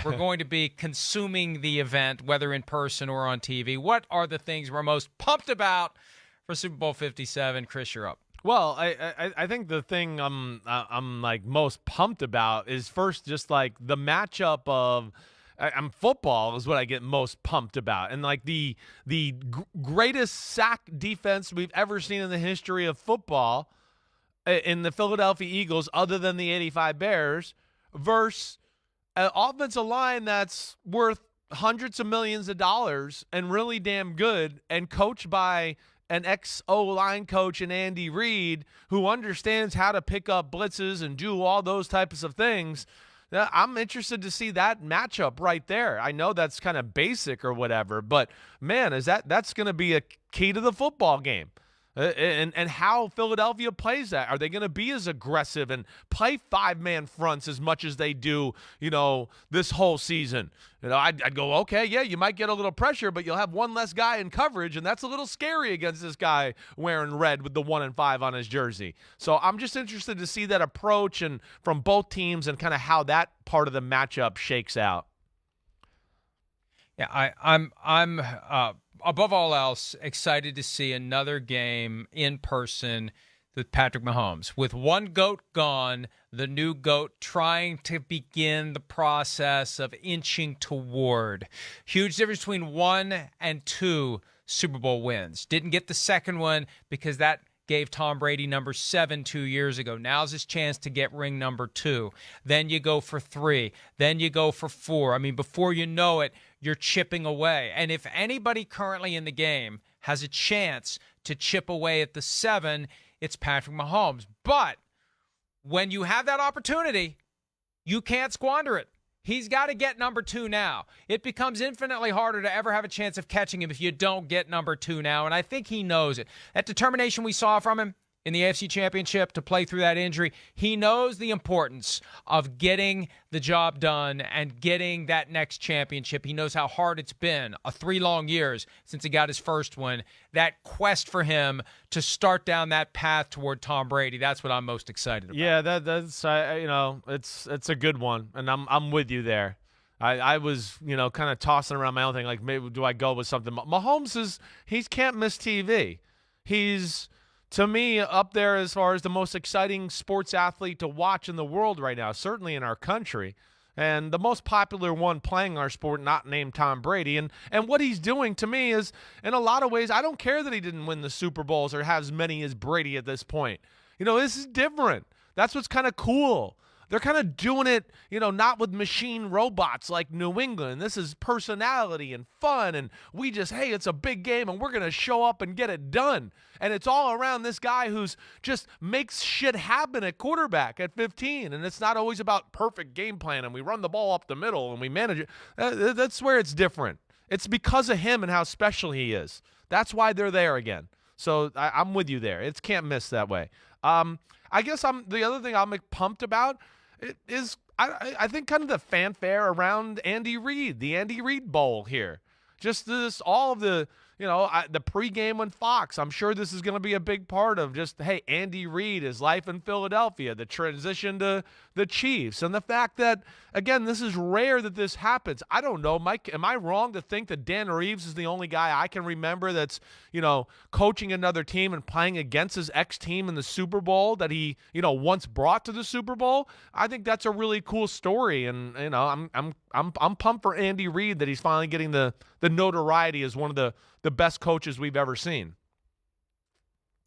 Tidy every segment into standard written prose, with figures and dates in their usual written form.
we're going to be consuming the event, whether in person or on TV. What are the things we're most pumped about for Super Bowl 57? Chris, you're up. Well, I think the thing I'm like most pumped about is first just like the matchup of football is what I get most pumped about, and like the greatest sack defense we've ever seen in the history of football in the Philadelphia Eagles, other than the '85 Bears, versus an offensive line that's worth hundreds of millions of dollars and really damn good, and coached by an ex-O-line coach in Andy Reid who understands how to pick up blitzes and do all those types of things. I'm interested to see that matchup right there. I know that's kind of basic or whatever, but man, that's going to be a key to the football game. And how Philadelphia plays that. Are they going to be as aggressive and play five-man fronts as much as they do, this whole season? I'd go, okay, yeah, you might get a little pressure, but you'll have one less guy in coverage, and that's a little scary against this guy wearing red with the 1 and 5 on his jersey. So I'm just interested to see that approach and from both teams and kind of how that part of the matchup shakes out. Yeah, I'm above all else excited to see another game in person with Patrick Mahomes. With one GOAT gone, the new GOAT trying to begin the process of inching toward. Huge difference between 1 and 2 Super Bowl wins. Didn't get the second one because that gave Tom Brady number 7 2 years ago. Now's his chance to get ring number 2. Then you go for 3. Then you go for 4. I mean, before you know it, you're chipping away. And if anybody currently in the game has a chance to chip away at the 7, it's Patrick Mahomes. But when you have that opportunity, you can't squander it. He's got to get number 2 now. It becomes infinitely harder to ever have a chance of catching him if you don't get number 2 now, and I think he knows it. That determination we saw from him in the AFC Championship to play through that injury, he knows the importance of getting the job done and getting that next championship. He knows how hard it's been, 3 long years since he got his first one. That quest for him to start down that path toward Tom Brady, that's what I'm most excited about. Yeah, that's it's a good one, and I'm with you there. I was, kind of tossing around my own thing, like maybe do I go with something. Mahomes he can't miss TV. He's, to me, up there as far as the most exciting sports athlete to watch in the world right now, certainly in our country, and the most popular one playing our sport, not named Tom Brady. And what he's doing to me is, in a lot of ways, I don't care that he didn't win the Super Bowls or have as many as Brady at this point. This is different. That's what's kind of cool. They're kind of doing it, not with machine robots like New England. This is personality and fun, and we just, hey, it's a big game, and we're going to show up and get it done. And it's all around this guy who's just makes shit happen at quarterback at 15, and it's not always about perfect game plan, and we run the ball up the middle, and we manage it. That's where it's different. It's because of him and how special he is. That's why they're there again. So I'm with you there. It can't miss that way. I guess the other thing I'm pumped about is I think kind of the fanfare around Andy Reid, the Andy Reid Bowl here. Just all of the, the pregame on Fox. I'm sure this is going to be a big part of just, hey, Andy Reid, his life in Philadelphia, the transition to the Chiefs, and the fact that, again, this is rare that this happens. I don't know, Mike, am I wrong to think that Dan Reeves is the only guy I can remember that's, coaching another team and playing against his ex-team in the Super Bowl that he, once brought to the Super Bowl? I think that's a really cool story, and, I'm pumped for Andy Reid that he's finally getting the notoriety as one of the best coaches we've ever seen.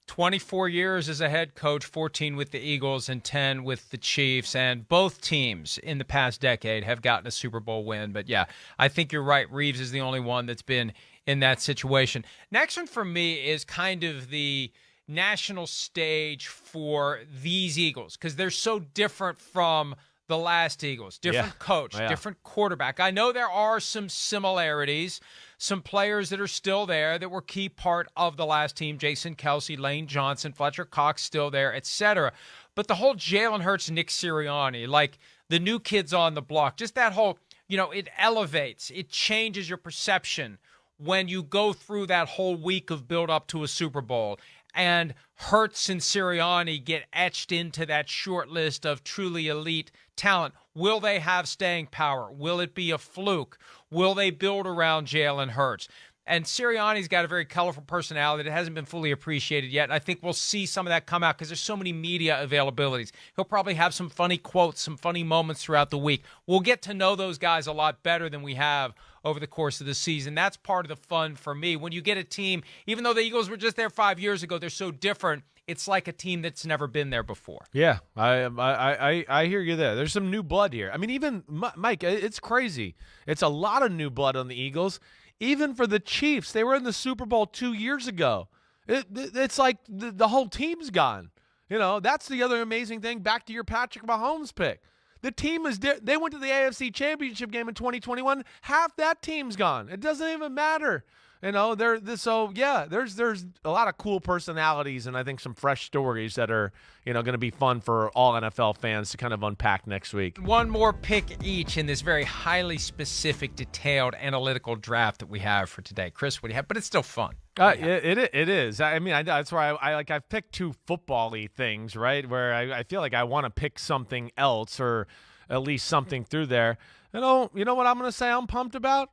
24 years as a head coach, 14 with the Eagles and 10 with the Chiefs, and both teams in the past decade have gotten a Super Bowl win. But yeah, I think you're right. Reeves is the only one that's been in that situation. Next one for me is kind of the national stage for these Eagles because they're so different from the last Eagles. Different coach, different quarterback. I know there are some similarities, some players that are still there that were key part of the last team, Jason Kelsey, Lane Johnson, Fletcher Cox still there, etc. But the whole Jalen Hurts, Nick Sirianni, like the new kids on the block, just that whole, it elevates, it changes your perception when you go through that whole week of build up to a Super Bowl. And Hurts and Sirianni get etched into that short list of truly elite talent. Will they have staying power? Will it be a fluke? Will they build around Jalen Hurts? And Sirianni's got a very colorful personality that hasn't been fully appreciated yet. And I think we'll see some of that come out because there's so many media availabilities. He'll probably have some funny quotes, some funny moments throughout the week. We'll get to know those guys a lot better than we have over the course of the season. That's part of the fun for me. When you get a team, even though the Eagles were just there 5 years ago, they're so different. It's like a team that's never been there before. Yeah, I hear you there. There's some new blood here. I mean, even, Mike, it's crazy. It's a lot of new blood on the Eagles. Even for the Chiefs, they were in the Super Bowl 2 years ago. It's like the whole team's gone. You know, that's the other amazing thing. Back to your Patrick Mahomes pick. The team is they went to the AFC Championship game in 2021. Half that team's gone. It doesn't even matter. You know, there's a lot of cool personalities and I think some fresh stories that are, going to be fun for all NFL fans to kind of unpack next week. One more pick each in this very highly specific, detailed, analytical draft that we have for today. Chris, what do you have? But it's still fun. It is. I mean, that's why I've picked two football-y things, right, where I feel like I want to pick something else or at least something through there. You know what I'm going to say I'm pumped about?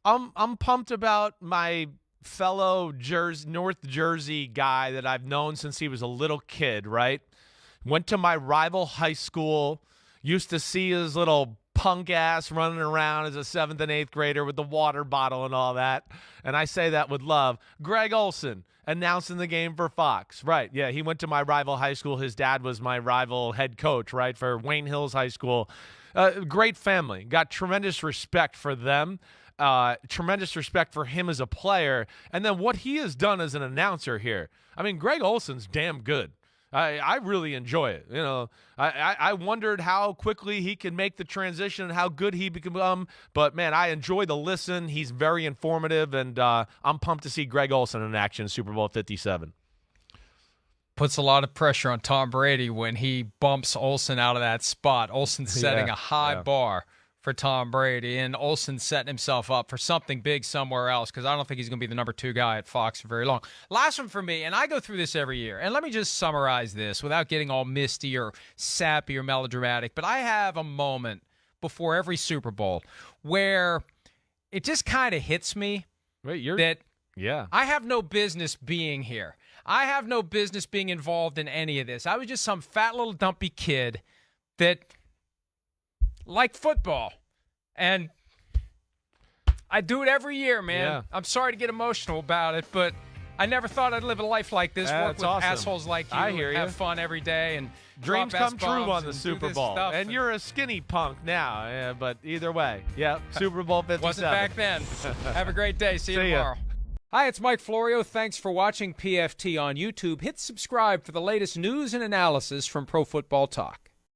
I'm pumped about my fellow North Jersey guy that I've known since he was a little kid, right? Went to my rival high school, used to see his little punk ass running around as a 7th and 8th grader with the water bottle and all that. And I say that with love. Greg Olsen announcing the game for Fox. Right, yeah, he went to my rival high school. His dad was my rival head coach, right, for Wayne Hills High School. Great family. Got tremendous respect for them. Tremendous respect for him as a player, and then what he has done as an announcer here. I mean, Greg Olsen's damn good. I really enjoy it. I wondered how quickly he can make the transition and how good he become. But, man, I enjoy the listen. He's very informative, and I'm pumped to see Greg Olsen in action Super Bowl 57. Puts a lot of pressure on Tom Brady when he bumps Olsen out of that spot. Olsen's setting a high bar for Tom Brady, and Olsen's setting himself up for something big somewhere else because I don't think he's going to be the number 2 guy at Fox for very long. Last one for me, and I go through this every year, and let me just summarize this without getting all misty or sappy or melodramatic, but I have a moment before every Super Bowl where it just kind of hits me that I have no business being here. I have no business being involved in any of this. I was just some fat little dumpy kid that liked football, and I do it every year, man. Yeah. I'm sorry to get emotional about it, but I never thought I'd live a life like this, work with awesome. Assholes like you, I hear have fun every day, and dreams come true on the Super Bowl. And you're a skinny punk now, but either way, Super Bowl 57. Wasn't back then. Have a great day. See you tomorrow. Hi, it's Mike Florio. Thanks for watching PFT on YouTube. Hit subscribe for the latest news and analysis from Pro Football Talk.